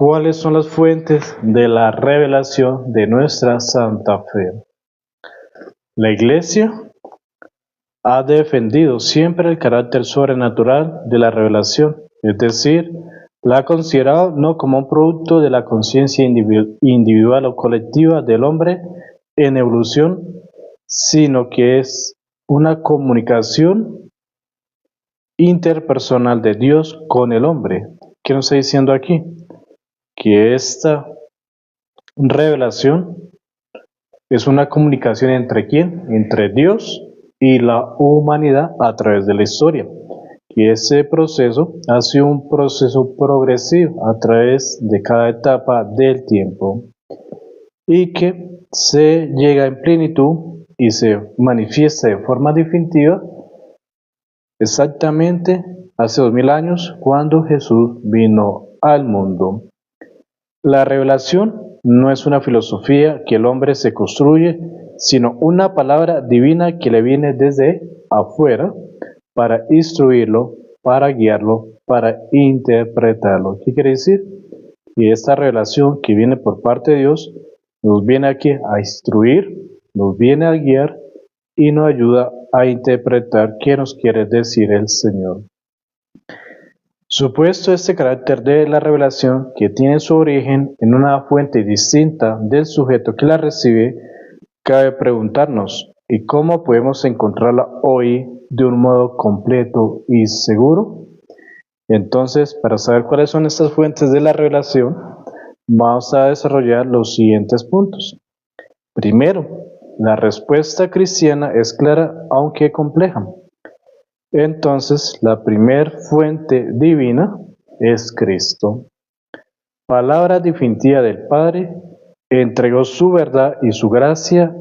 ¿Cuáles son las fuentes de la revelación de nuestra santa fe? La Iglesia ha defendido siempre el carácter sobrenatural de la revelación, es decir, la ha considerado no como un producto de la conciencia individual o colectiva del hombre en evolución, sino que es una comunicación interpersonal de Dios con el hombre. ¿Qué nos está diciendo aquí? Que esta revelación es una comunicación entre quién, entre Dios y la humanidad a través de la historia. Y ese proceso ha sido un proceso progresivo a través de cada etapa del tiempo y que se llega en plenitud y se manifiesta de forma definitiva exactamente hace 2000 años cuando Jesús vino al mundo. La revelación no es una filosofía que el hombre se construye, sino una palabra divina que le viene desde afuera para instruirlo, para guiarlo, para interpretarlo. ¿Qué quiere decir? Que esta revelación que viene por parte de Dios nos viene aquí a instruir, nos viene a guiar y nos ayuda a interpretar qué nos quiere decir el Señor. Supuesto este carácter de la revelación que tiene su origen en una fuente distinta del sujeto que la recibe, cabe preguntarnos, ¿y cómo podemos encontrarla hoy de un modo completo y seguro? Entonces, para saber cuáles son estas fuentes de la revelación, vamos a desarrollar los siguientes puntos. Primero, la respuesta cristiana es clara aunque compleja. Entonces, la primer fuente divina es Cristo. Palabra definitiva del Padre, entregó su verdad y su gracia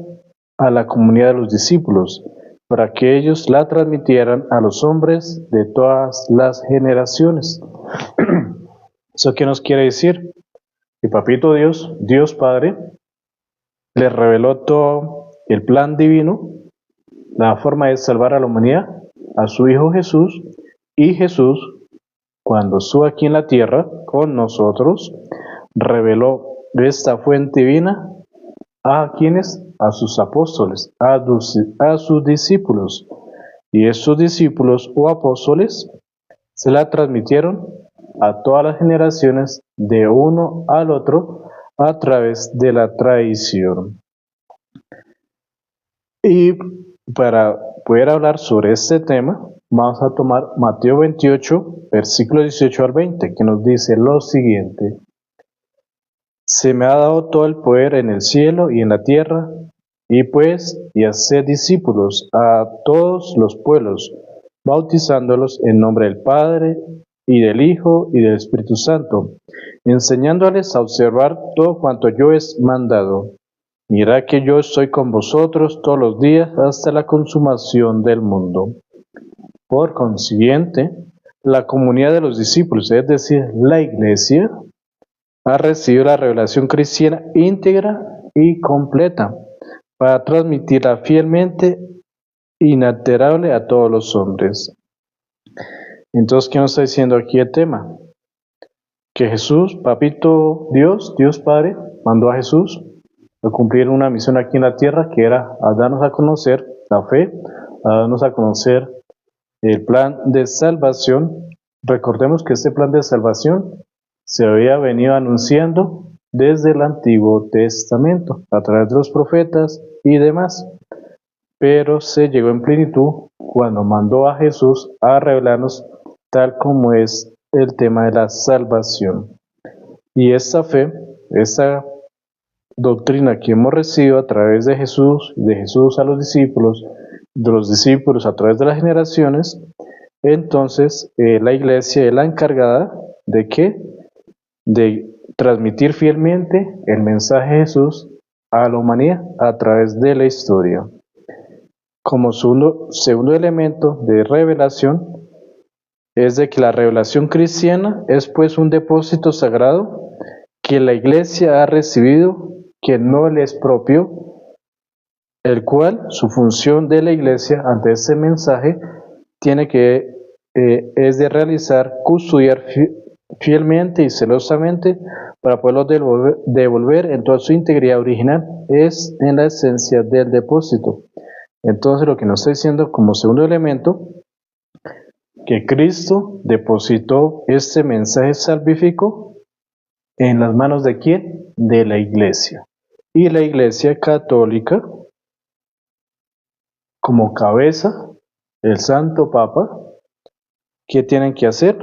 a la comunidad de los discípulos, para que ellos la transmitieran a los hombres de todas las generaciones. ¿Eso qué nos quiere decir? Que Papito Dios, Dios Padre, le reveló todo el plan divino, la forma de salvar a la humanidad, a su Hijo Jesús, y Jesús, cuando estuvo aquí en la tierra con nosotros, reveló esta fuente divina a quienes, a sus apóstoles, a sus discípulos, y esos discípulos o apóstoles se la transmitieron a todas las generaciones de uno al otro a través de la tradición. Y para poder hablar sobre este tema, vamos a tomar Mateo 28, versículo 18 al 20, que nos dice lo siguiente: Se me ha dado todo el poder en el cielo y en la tierra, y haced discípulos a todos los pueblos, bautizándolos en nombre del Padre, y del Hijo, y del Espíritu Santo, enseñándoles a observar todo cuanto yo he mandado. Mirad que yo estoy con vosotros todos los días hasta la consumación del mundo. Por consiguiente, la comunidad de los discípulos, es decir, la Iglesia, ha recibido la revelación cristiana íntegra y completa para transmitirla fielmente, inalterable a todos los hombres. Entonces, ¿qué nos está diciendo aquí el tema? Que Jesús, Papito Dios, Dios Padre, mandó a Jesús a cumplir una misión aquí en la tierra, que era a darnos a conocer la fe, a darnos a conocer el plan de salvación. Recordemos que este plan de salvación se había venido anunciando desde el Antiguo Testamento, a través de los profetas y demás, pero se llegó en plenitud cuando mandó a Jesús a revelarnos tal como es el tema de la salvación. Y esta fe, esta doctrina que hemos recibido a través de Jesús a los discípulos, de los discípulos a través de las generaciones, entonces la Iglesia es la encargada de ¿qué? De transmitir fielmente el mensaje de Jesús a la humanidad a través de la historia. Como segundo elemento de revelación es de que la revelación cristiana es pues un depósito sagrado que la Iglesia ha recibido, que no le es propio, el cual su función de la Iglesia ante ese mensaje tiene que es de realizar, custodiar fielmente y celosamente para poderlos devolver en toda su integridad original, es en la esencia del depósito. Entonces lo que nos está diciendo como segundo elemento, que Cristo depositó este mensaje salvífico en las manos ¿de quién? De la Iglesia. Y la Iglesia católica, como cabeza, el Santo Papa, ¿qué tienen que hacer?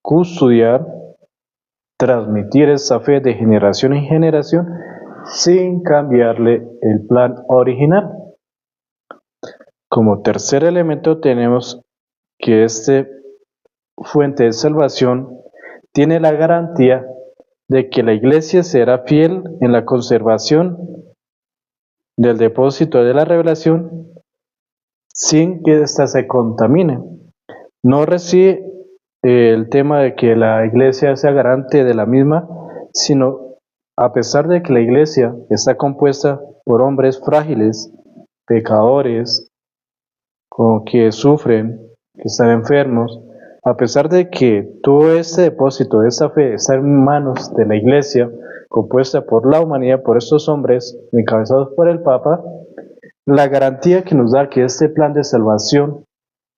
Custodiar, transmitir esa fe de generación en generación sin cambiarle el plan original. Como tercer elemento tenemos que este fuente de salvación tiene la garantía de que la Iglesia será fiel en la conservación del depósito de la revelación sin que ésta se contamine. No recibe el tema de que la Iglesia sea garante de la misma, sino a pesar de que la Iglesia está compuesta por hombres frágiles, pecadores, que sufren, que están enfermos, a pesar de que todo este depósito de esta fe está en manos de la Iglesia, compuesta por la humanidad, por estos hombres encabezados por el Papa, la garantía que nos da que este plan de salvación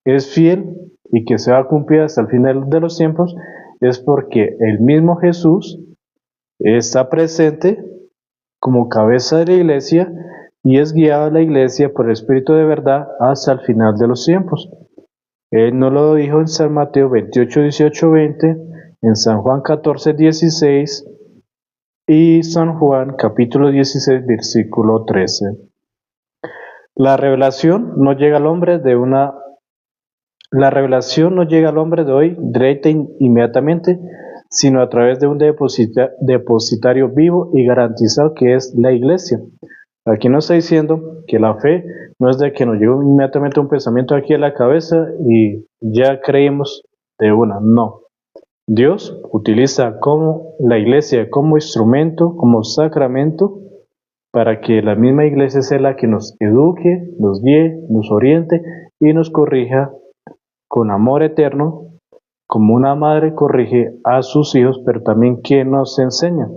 es fiel y que se va a cumplir hasta el final de los tiempos es porque el mismo Jesús está presente como cabeza de la Iglesia y es guiado a la Iglesia por el Espíritu de verdad hasta el final de los tiempos. Él nos lo dijo en San Mateo 28, 18, 20, en San Juan 14, 16 y San Juan capítulo 16, versículo 13. La revelación no llega al hombre de hoy directa inmediatamente, sino a través de un depositario vivo y garantizado que es la Iglesia. Aquí nos está diciendo que la fe no es de que nos llegue inmediatamente un pensamiento aquí a la cabeza y ya creímos de una, no. Dios utiliza como la Iglesia como instrumento, como sacramento, para que la misma Iglesia sea la que nos eduque, nos guíe, nos oriente y nos corrija con amor eterno, como una madre corrige a sus hijos, pero también que nos enseña.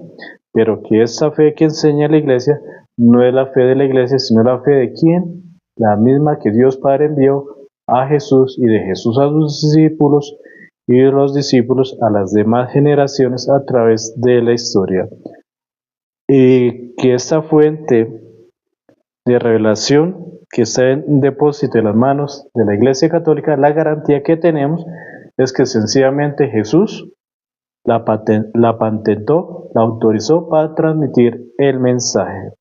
Pero que esa fe que enseña la Iglesia no es la fe de la Iglesia, sino la fe de quién, la misma que Dios Padre envió a Jesús y de Jesús a sus discípulos y de los discípulos a las demás generaciones a través de la historia. Y que esta fuente de revelación que está en depósito en las manos de la Iglesia Católica, la garantía que tenemos es que sencillamente Jesús la patentó, la autorizó para transmitir el mensaje.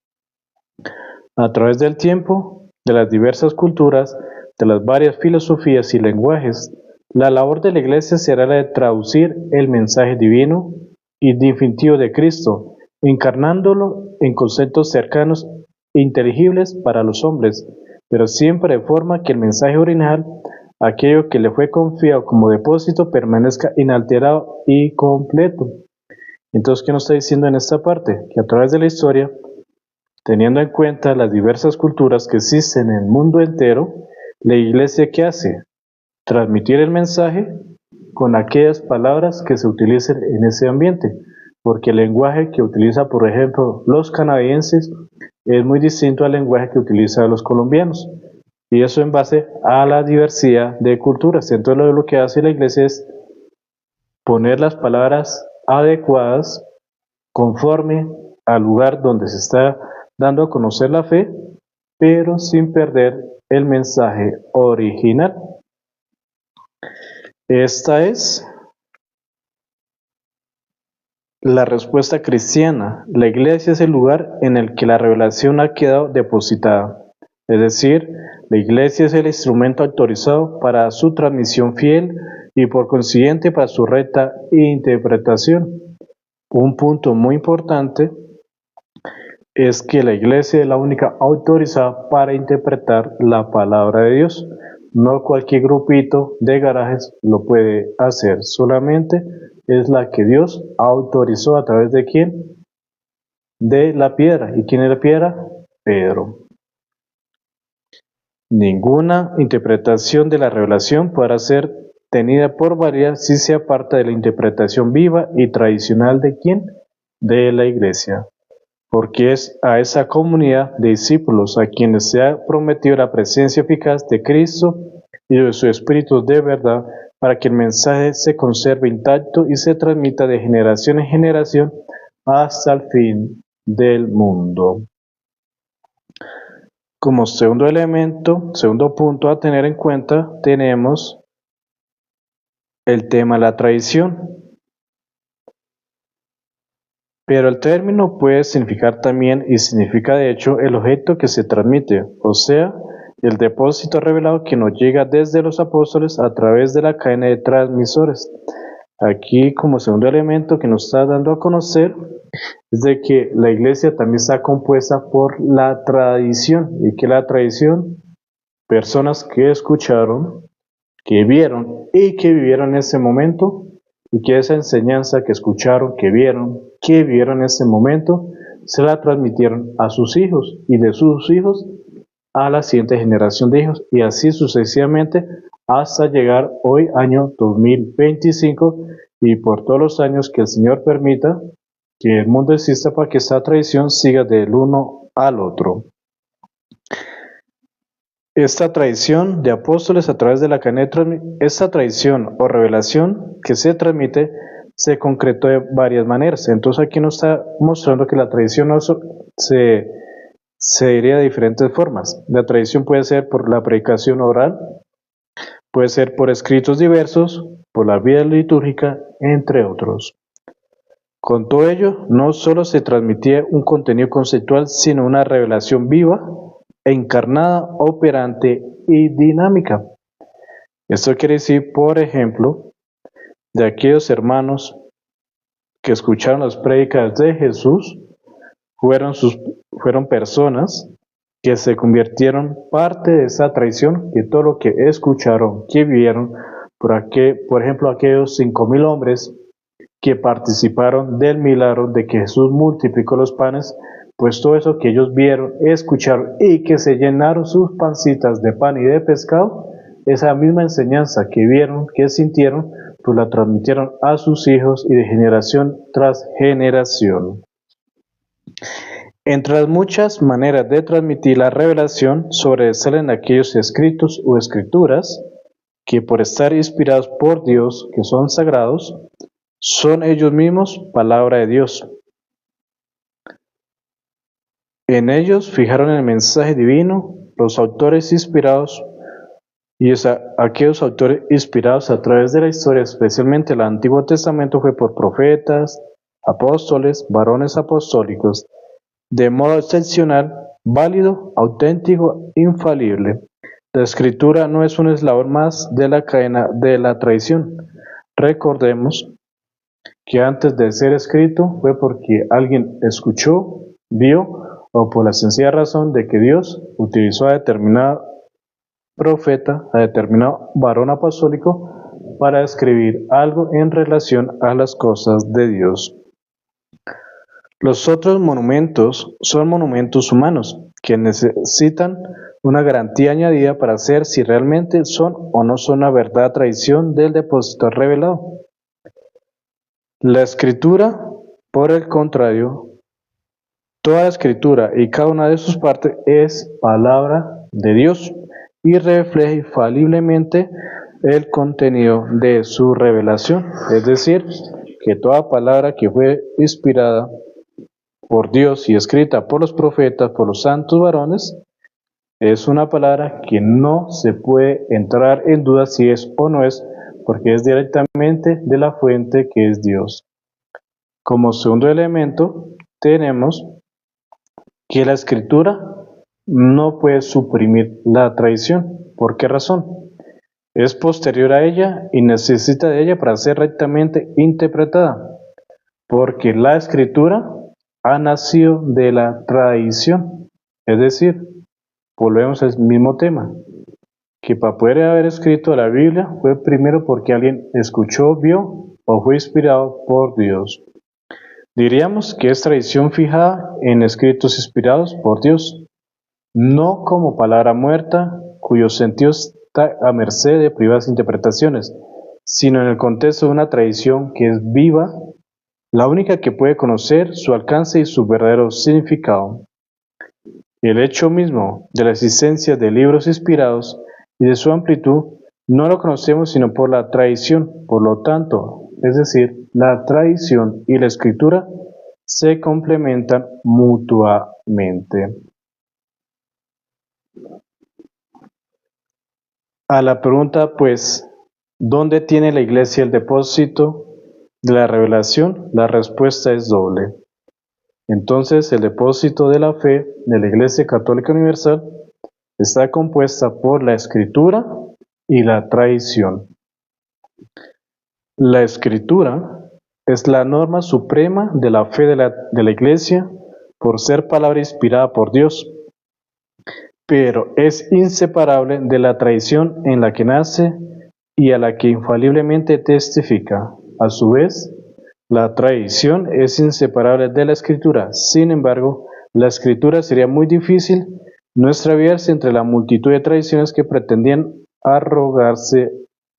A través del tiempo, de las diversas culturas, de las varias filosofías y lenguajes, la labor de la Iglesia será la de traducir el mensaje divino y definitivo de Cristo, encarnándolo en conceptos cercanos e inteligibles para los hombres, pero siempre de forma que el mensaje original, aquello que le fue confiado como depósito, permanezca inalterado y completo. Entonces, ¿qué nos está diciendo en esta parte? Que a través de la historia, teniendo en cuenta las diversas culturas que existen en el mundo entero, la Iglesia, ¿qué hace? Transmitir el mensaje con aquellas palabras que se utilicen en ese ambiente, porque el lenguaje que utiliza, por ejemplo, los canadienses es muy distinto al lenguaje que utilizan los colombianos, y eso en base a la diversidad de culturas. Entonces lo que hace la Iglesia es poner las palabras adecuadas conforme al lugar donde se está dando a conocer la fe, pero sin perder el mensaje original. Esta es la respuesta cristiana. La Iglesia es el lugar en el que la revelación ha quedado depositada. Es decir, la Iglesia es el instrumento autorizado para su transmisión fiel y por consiguiente para su recta interpretación. Un punto muy importante es que la Iglesia es la única autorizada para interpretar la palabra de Dios. No cualquier grupito de garajes lo puede hacer, solamente es la que Dios autorizó a través de ¿quién? De la piedra. ¿Y quién es la piedra? Pedro. Ninguna interpretación de la revelación podrá ser tenida por válida si se aparta de la interpretación viva y tradicional de quién, de la Iglesia, porque es a esa comunidad de discípulos a quienes se ha prometido la presencia eficaz de Cristo y de su Espíritu de verdad, para que el mensaje se conserve intacto y se transmita de generación en generación hasta el fin del mundo. Como segundo elemento, segundo punto a tener en cuenta, tenemos el tema de la tradición. Pero el término puede significar también, y significa de hecho, el objeto que se transmite, o sea, el depósito revelado que nos llega desde los apóstoles a través de la cadena de transmisores. Aquí, como segundo elemento que nos está dando a conocer, es de que la iglesia también está compuesta por la tradición, y que la tradición, personas que escucharon, que vieron y que vivieron ese momento, y que esa enseñanza que escucharon, que vieron en ese momento, se la transmitieron a sus hijos y de sus hijos a la siguiente generación de hijos, y así sucesivamente hasta llegar hoy, año 2025, y por todos los años que el Señor permita que el mundo exista para que esta tradición siga del uno al otro. Esta tradición de apóstoles a través de la cadena, esta tradición o revelación que se transmite se concretó de varias maneras. Entonces aquí nos está mostrando que la tradición no se diría de diferentes formas. La tradición puede ser por la predicación oral, puede ser por escritos diversos, por la vida litúrgica, entre otros. Con todo ello, no solo se transmitía un contenido conceptual, sino una revelación viva, encarnada, operante y dinámica. Esto quiere decir, por ejemplo, de aquellos hermanos que escucharon las prédicas de Jesús, fueron personas que se convirtieron parte de esa tradición, que todo lo que escucharon, que vieron, por ejemplo, aquellos 5,000 hombres que participaron del milagro de que Jesús multiplicó los panes, pues todo eso que ellos vieron, escucharon y que se llenaron sus pancitas de pan y de pescado, esa misma enseñanza que vieron, que sintieron, pues la transmitieron a sus hijos y de generación tras generación. Entre las muchas maneras de transmitir la revelación, sobresalen aquellos escritos o escrituras que por estar inspirados por Dios, que son sagrados, son ellos mismos palabra de Dios. En ellos fijaron el mensaje divino los autores inspirados, y aquellos autores inspirados a través de la historia, especialmente el Antiguo Testamento, fue por profetas, apóstoles, varones apostólicos, de modo excepcional, válido, auténtico, infalible. La escritura no es un eslabón más de la cadena de la tradición. Recordemos que antes de ser escrito fue porque alguien escuchó, vio, o por la sencilla razón de que Dios utilizó a determinado profeta, a determinado varón apostólico, para escribir algo en relación a las cosas de Dios. Los otros monumentos son monumentos humanos, que necesitan una garantía añadida para saber si realmente son o no son la verdad tradición del depósito revelado. La escritura, por el contrario, toda la escritura y cada una de sus partes es palabra de Dios y refleja infaliblemente el contenido de su revelación. Es decir, que toda palabra que fue inspirada por Dios y escrita por los profetas, por los santos varones, es una palabra que no se puede entrar en duda si es o no es, porque es directamente de la fuente que es Dios. Como segundo elemento, tenemos que la escritura no puede suprimir la tradición. ¿Por qué razón? Es posterior a ella y necesita de ella para ser rectamente interpretada, porque la escritura ha nacido de la tradición. Es decir, volvemos al mismo tema, que para poder haber escrito la Biblia fue primero porque alguien escuchó, vio o fue inspirado por Dios. Diríamos que es tradición fijada en escritos inspirados por Dios, no como palabra muerta, cuyo sentido está a merced de privadas interpretaciones, sino en el contexto de una tradición que es viva, la única que puede conocer su alcance y su verdadero significado. El hecho mismo de la existencia de libros inspirados y de su amplitud no lo conocemos sino por la tradición. Por lo tanto, es decir, la tradición y la escritura se complementan mutuamente. A la pregunta, pues, ¿dónde tiene la Iglesia el depósito de la revelación? La respuesta es doble. Entonces, el depósito de la fe de la Iglesia Católica Universal está compuesta por la Escritura y la tradición. La Escritura es la norma suprema de la fe de la Iglesia por ser palabra inspirada por Dios, pero es inseparable de la tradición en la que nace y a la que infaliblemente testifica. A su vez, la tradición es inseparable de la Escritura. Sin embargo, la Escritura sería muy difícil no extraviarse entre la multitud de tradiciones que pretendían arrogarse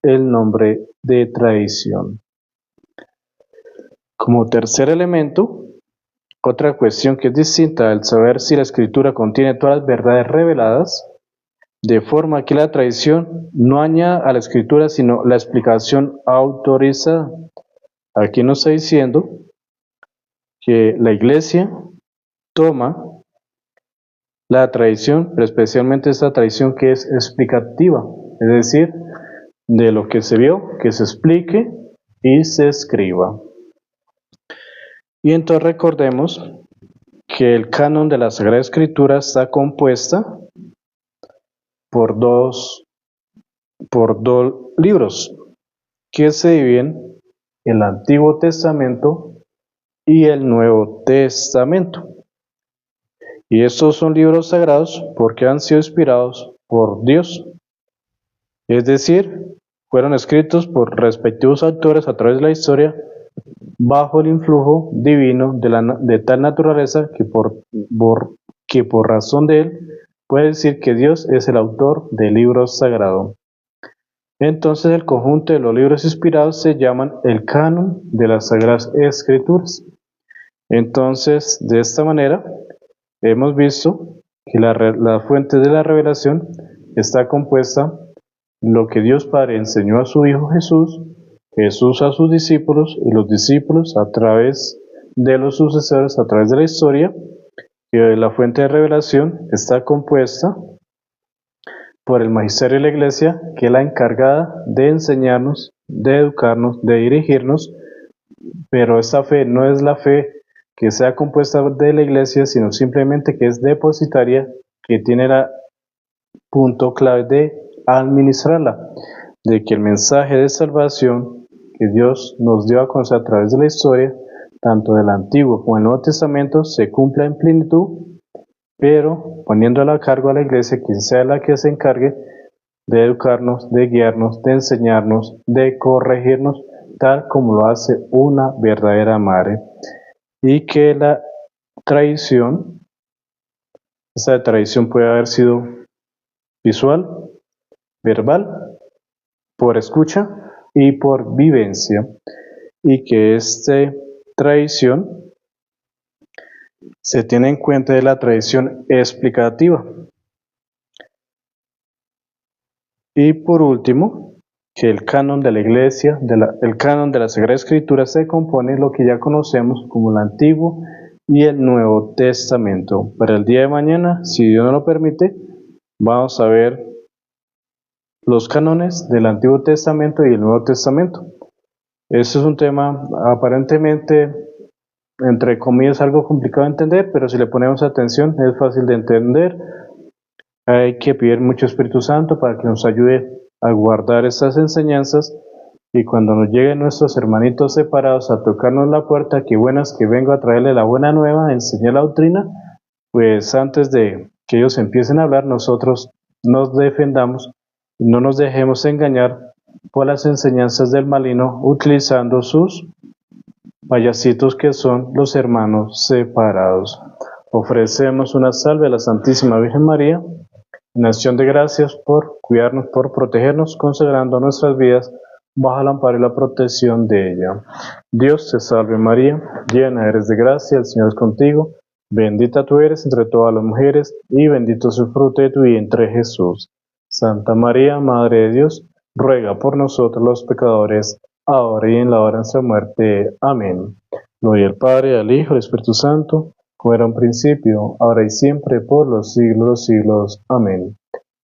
el nombre de tradición. Como tercer elemento, otra cuestión que es distinta al saber si la Escritura contiene todas las verdades reveladas, de forma que la tradición no añada a la Escritura sino la explicación autorizada. Aquí nos está diciendo que la Iglesia toma la tradición, pero especialmente esta tradición que es explicativa, es decir, de lo que se vio, que se explique y se escriba. Y entonces recordemos que el canon de la Sagrada Escritura está compuesta por dos libros que se dividen el Antiguo Testamento y el Nuevo Testamento. Y estos son libros sagrados porque han sido inspirados por Dios. Es decir, fueron escritos por respectivos autores a través de la historia bajo el influjo divino de tal naturaleza que por razón de él puede decir que Dios es el autor del libro sagrado. Entonces el conjunto de los libros inspirados se llaman el canon de las Sagradas Escrituras. Entonces, de esta manera, hemos visto que la fuente de la revelación está compuesta en lo que Dios Padre enseñó a su Hijo Jesús, Jesús a sus discípulos y los discípulos a través de los sucesores, a través de la historia, que la fuente de revelación está compuesta por el magisterio de la Iglesia, que es la encargada de enseñarnos, de educarnos, de dirigirnos, pero esta fe no es la fe que sea compuesta de la Iglesia, sino simplemente que es depositaria, que tiene el punto clave de administrarla, de que el mensaje de salvación que Dios nos dio a conocer a través de la historia, tanto del Antiguo como del Nuevo Testamento, se cumpla en plenitud, pero poniéndola a cargo a la Iglesia, quien sea la que se encargue de educarnos, de guiarnos, de enseñarnos, de corregirnos, tal como lo hace una verdadera madre. Y que la tradición, esa tradición puede haber sido visual, verbal, por escucha y por vivencia, y que esta tradición se tiene en cuenta de la tradición explicativa. Y por último, que el canon de la Iglesia, el canon de la Sagrada Escritura se compone de lo que ya conocemos como el Antiguo y el Nuevo Testamento. Para el día de mañana, si Dios nos lo permite, vamos a ver los cánones del Antiguo Testamento y el Nuevo Testamento. Este es un tema aparentemente, entre comillas, algo complicado de entender, pero si le ponemos atención es fácil de entender. Hay que pedir mucho Espíritu Santo para que nos ayude a guardar estas enseñanzas, y cuando nos lleguen nuestros hermanitos separados a tocarnos la puerta, que buenas que vengo a traerle la buena nueva, a enseñar la doctrina, pues antes de que ellos empiecen a hablar, nosotros nos defendamos y no nos dejemos engañar por las enseñanzas del maligno, utilizando sus payasitos que son los hermanos separados. Ofrecemos una salve a la Santísima Virgen María, en acción de gracias por cuidarnos, por protegernos, consagrando nuestras vidas bajo el amparo y la protección de ella. Dios te salve María, llena eres de gracia, el Señor es contigo, bendita tú eres entre todas las mujeres, y bendito es el fruto de tu vientre Jesús. Santa María, Madre de Dios, ruega por nosotros los pecadores, ahora y en la hora de nuestra muerte. Amén. Gloria al Padre, al Hijo y al Espíritu Santo, como era un principio, ahora y siempre, por los siglos de los siglos. Amén.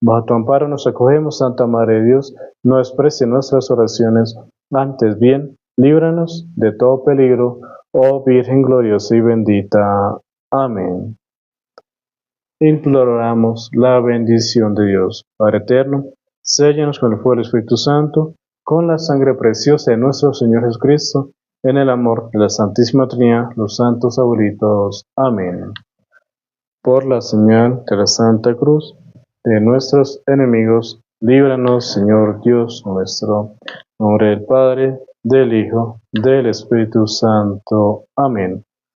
Bajo tu amparo nos acogemos, Santa Madre de Dios, no desprecie nuestras oraciones, antes bien, líbranos de todo peligro, oh Virgen gloriosa y bendita. Amén. Imploramos la bendición de Dios, Padre eterno, séllanos con el fuego del Espíritu Santo, con la sangre preciosa de nuestro Señor Jesucristo, en el amor de la Santísima Trinidad, los santos abuelitos. Amén. Por la señal de la Santa Cruz de nuestros enemigos, líbranos, Señor Dios nuestro. En nombre del Padre, del Hijo, del Espíritu Santo. Amén.